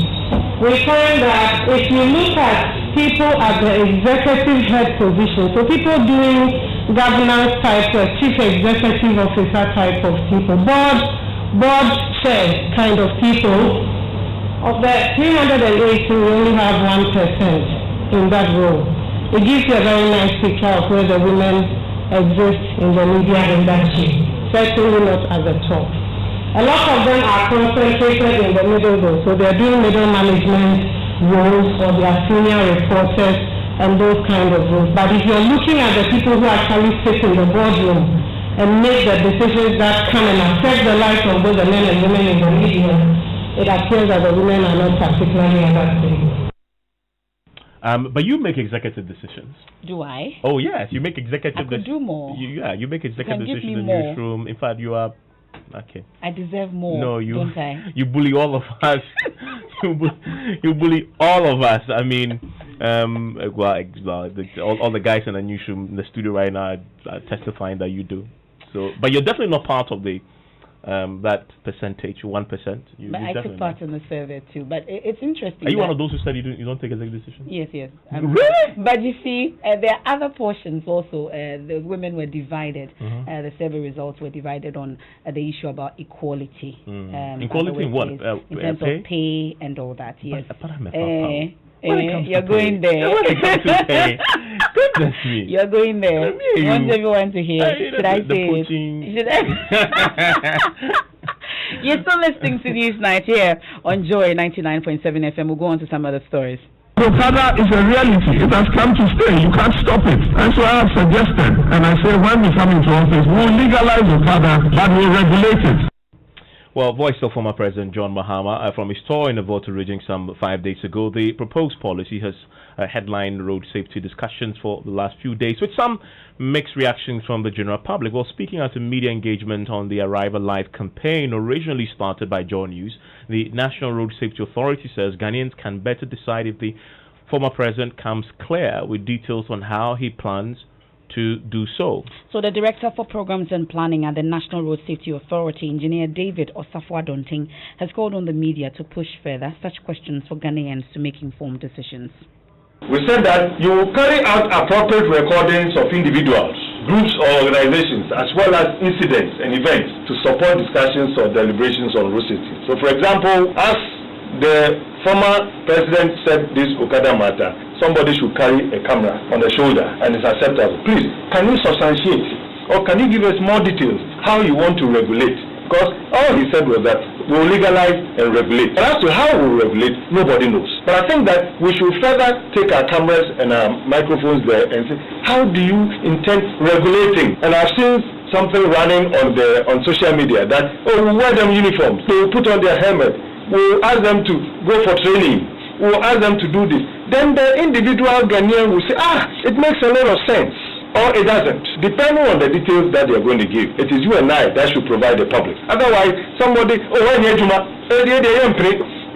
We find that if you look at people at the executive head position, so people doing governance type work, chief executive officer type of people, board chair kind of people, of the 380, we only have 1% in that role. It gives you a very nice picture of where the women exist in the media industry. Certainly not at the top. A lot of them are concentrated in the middle though, so they're doing middle management roles or they are senior reporters and those kind of roles. But if you're looking at the people who actually sit in the boardroom and make the decisions that come and affect the lives of both the men and women in the media, it appears that the women are not particularly at that stage. But you make executive decisions. Do I? Oh yes, you make executive decisions. I could do more. You make executive decisions in the more. newsroom. In fact, you are okay. I deserve more. No, don't I? You bully all of us. you bully all of us. I mean, all the guys in the newsroom in the studio right now are testifying that you do. So, but you're definitely not part of the that percentage, 1%. But I took part in the survey too. But it's interesting. Are you one of those who said you don't take executive decisions? Yes. Really? But you see, there are other portions also. The women were divided. The survey results were divided on the issue about equality. Equality in what? In terms of pay and all that. Yes. You're going there. When it comes to pay, goodness me. You're going there. I want everyone to hear. Should I say it? You're still listening to News Night here on Joy 99.7 FM. We'll go on to some other stories. Okada is a reality. It has come to stay. You can't stop it. And so I have suggested, and I say when we come into office, we'll legalize Okada, but we'll regulate it. Well, voice of former President John Mahama from his tour in the Volta region some 5 days ago. The proposed policy has headlined road safety discussions for the last few days, with some mixed reactions from the general public. Well, speaking at a media engagement on the Arrive Alive campaign originally started by Joy News, the National Road Safety Authority says Ghanaians can better decide if the former president comes clear with details on how he plans to do so. So the Director for Programs and Planning at the National Road Safety Authority, Engineer David Osafo-Adonting, has called on the media to push further such questions for Ghanaians to make informed decisions. We said that you will carry out appropriate recordings of individuals, groups or organizations, as well as incidents and events to support discussions or deliberations on road safety. So, for example, as the former president said this Okada matter, somebody should carry a camera on the shoulder and it's acceptable. Please, can you substantiate or can you give us more details how you want to regulate? Because all he said was that we'll legalize and regulate. But as to how we'll regulate, nobody knows. But I think that we should further take our cameras and our microphones there and say, how do you intend regulating? And I've seen something running on social media that, oh, we'll wear them uniforms, they will put on their helmet, we'll ask them to go for training, we'll ask them to do this. Then the individual Ghanaian will say, it makes a lot of sense. Or it doesn't, depending on the details that they are going to give. It is you and I that should provide the public. Otherwise, somebody,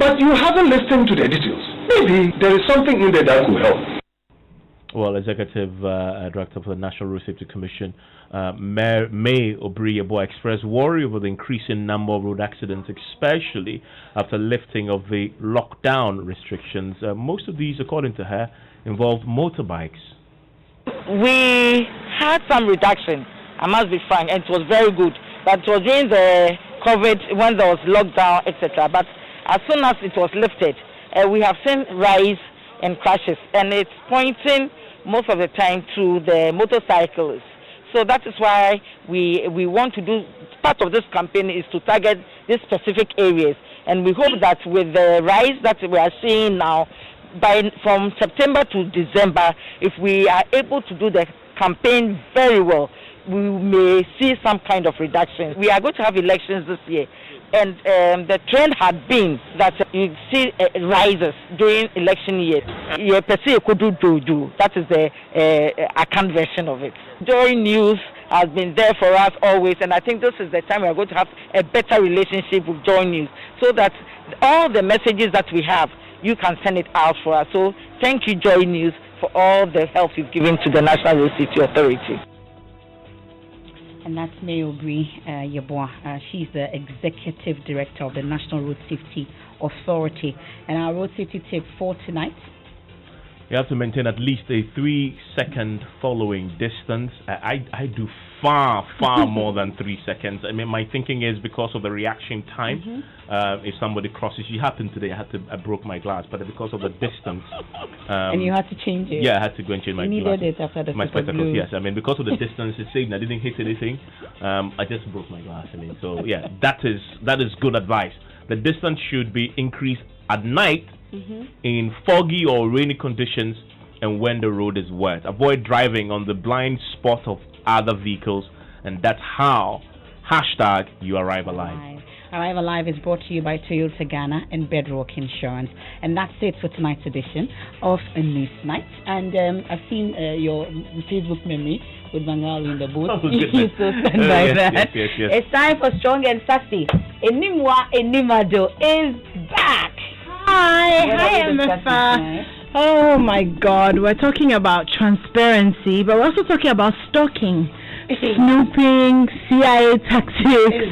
but you haven't listened to the details. Maybe there is something in there that could help. Well, Executive Director for the National Road Safety Commission, May Obriyebo, expressed worry over the increasing number of road accidents, especially after lifting of the lockdown restrictions. Most of these, according to her, involved motorbikes. We had some reduction, I must be frank, and it was very good. But it was during the COVID, when there was lockdown, etc. But as soon as it was lifted, we have seen rise in crashes, and it's pointing most of the time to the motorcyclists. So that is why we want to do, part of this campaign is to target these specific areas. And we hope that with the rise that we are seeing now, from September to December, if we are able to do the campaign very well, we may see some kind of reduction. We are going to have elections this year, and the trend had been that you see rises during election years. That is the account version of it. Joy News has been there for us always, and I think this is the time we are going to have a better relationship with Joy News, so that all the messages that we have, you can send it out for us. So thank you, Joy News, for all the help you've given to the National Road Safety Authority. And that's May Obriyebo. She's the Executive Director of the National Road Safety Authority. And our road safety tip for tonight: you have to maintain at least a 3-second following distance. I do far more than 3 seconds. I mean, my thinking is because of the reaction time. If somebody crosses, you happened today, I broke my glass, but because of the distance. And you had to change it. Yeah, I had to go and change my glass. You needed it after the my super spectacles. glue. Yes, I mean, because of the distance, it's saying I didn't hit anything. I just broke my glass. I mean, so yeah, that is good advice. The distance should be increased at night, in foggy or rainy conditions, and when the road is wet. Avoid driving on the blind spot of other vehicles, and that's how #you arrive alive. Arrive Alive is brought to you by Toyota Ghana and Bedrock Insurance. And that's it for tonight's edition of A News Night. And I've seen your Facebook memory with Bangali in the booth. Oh, You so stand by that. Yes. It's time for Strong and Sassy. Enimwa Enimado is back. Hi, Emefa. Oh my God, we're talking about transparency, but we're also talking about stalking, snooping, CIA tactics,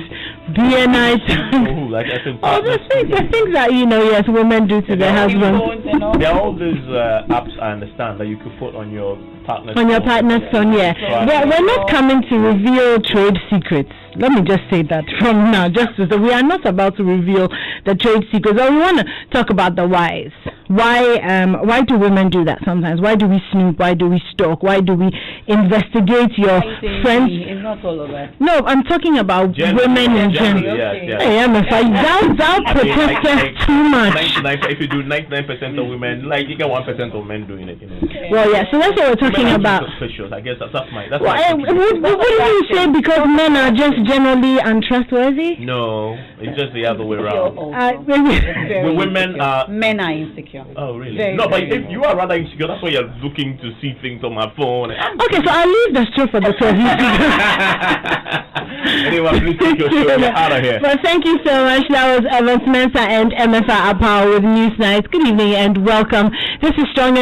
BNI tactics. All the things that, yes, women do to their husbands. There are all these apps, I understand, that you could put on your partner's phone. On your partner's phone, yeah. We're not coming to reveal trade secrets. Let me just say that from now, so we are not about to reveal the trade secrets, but we want to talk about the whys. Why do women do that sometimes? Why do we snoop? Why do we stalk? Why do we investigate your friends? It's not all of that. No, I'm talking about women in general. Yes. Hey, I'm thou protested too much. 99, if you do 99% of women, like you get 1% of men doing it. Well, yeah. So that's what we're talking about. Suspicious. I guess that's my. Wouldn't you say because men are just generally untrustworthy? No, it's just the other way around. Men are insecure. insecure. Oh, really? Very, no, very but if you are rather insecure, that's why you're looking to see things on my phone. Okay, so I'll leave the show for the two of you. Anyone, please take your show. Get out of here. But thank you so much. That was Mensah and Emefa Apawu with Newsnight. Good evening and welcome. This is Strong